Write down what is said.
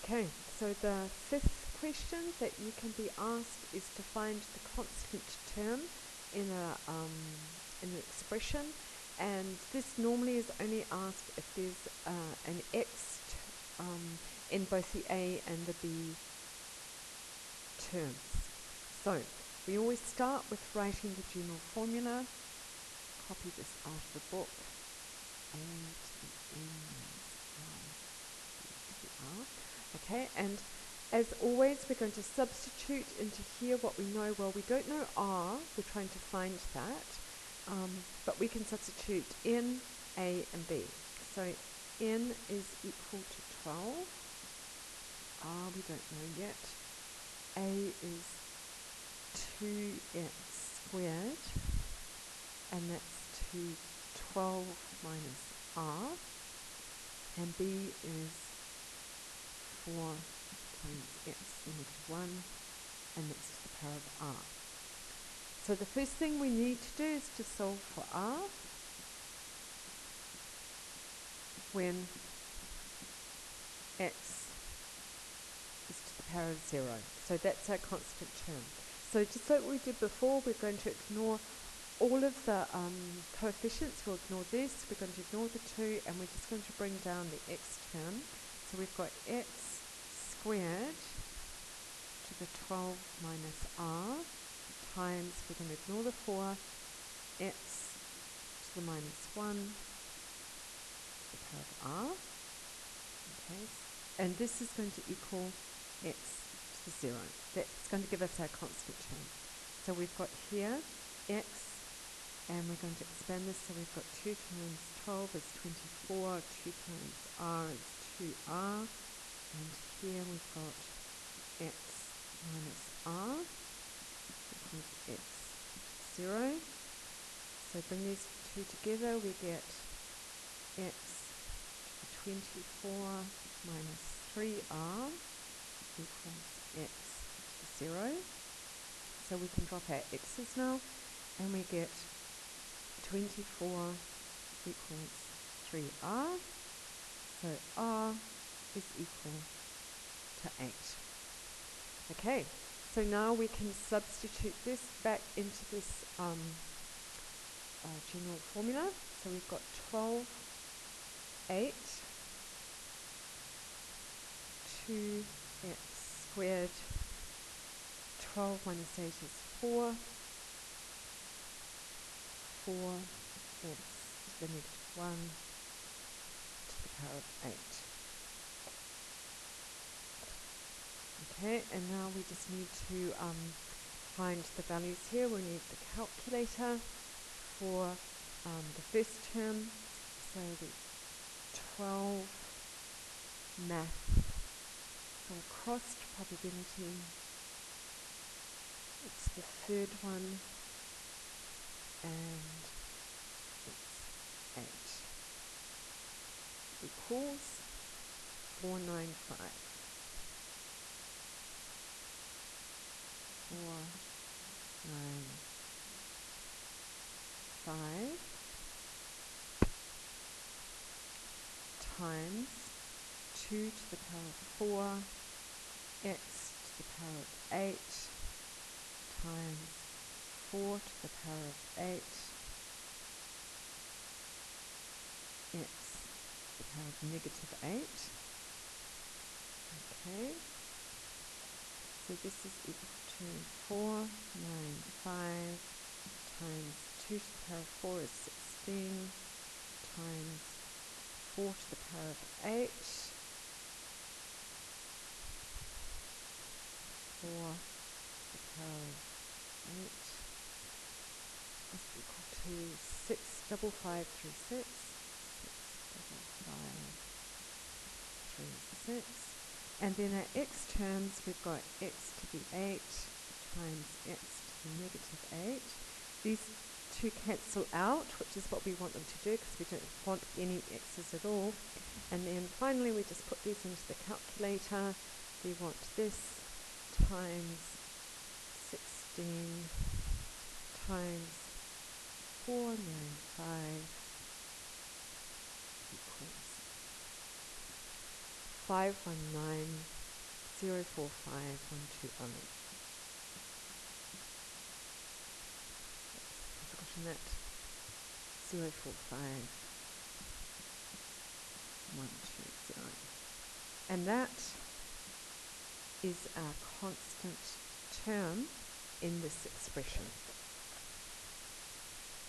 Okay, so the fifth question that you can be asked is to find the constant term in an expression, and this normally is only asked if there's an x in both the a and the b terms. So we always start with writing the general formula. Copy this out of the book. A to the n minus I to the r. Okay, and as always, we're going to substitute into here what we know. Well, we don't know r, we're trying to find that, but we can substitute n, a, and b. So n is equal to 12, r we don't know yet, a is 2x squared, and that's to 12 minus r, and b is 4 times x, negative 1, and that's to the power of r. So the first thing we need to do is to solve for r when x is to the power of 0. So that's our constant term. So just like we did before, we're going to ignore all of the coefficients. We'll ignore this, we're going to ignore the 2, and we're just going to bring down the x term. So we've got x squared to the 12 minus r times, we're going to ignore the 4, x to the minus 1 to the power of r. Okay, and this is going to equal x to the 0. That's going to give us our constant term. So we've got here x, and we're going to expand this, so we've got 2 times 12 is 24, 2 times r is 2r, and here we've got x minus r equals x to 0. So bring these two together, we get x to the 24 minus 3r equals x to the 0. So we can drop our x's now, and we get 24 equals 3r, so r is equal to 8. Okay, so now we can substitute this back into this general formula. So we've got 12, 8, 2x squared, 12 minus 8 is 4, 4x to the negative 1 to the power of 8. Okay, and now we just need to find the values here. We need the calculator for the first term. So the 12 math, so a crossed probability, it's the third one, and it's 8 equals 495. 495 times 2 to the power of 4, x to the power of 8 times 4 to the power of 8, x to the power of negative 8. Okay, so this is equal to 495 times 2 to the power of 4 is 16 times 4 to the power of 8, 4 to the power of 8 is equal to 65536, 65536, and then our x terms, we've got x to the 8 times x to the negative 8. These two cancel out, which is what we want them to do because we don't want any x's at all. And then finally we just put these into the calculator. We want this times 16 times 495 equals 519,045,120. I've forgotten that. 045,120. And that is our constant term in this expression.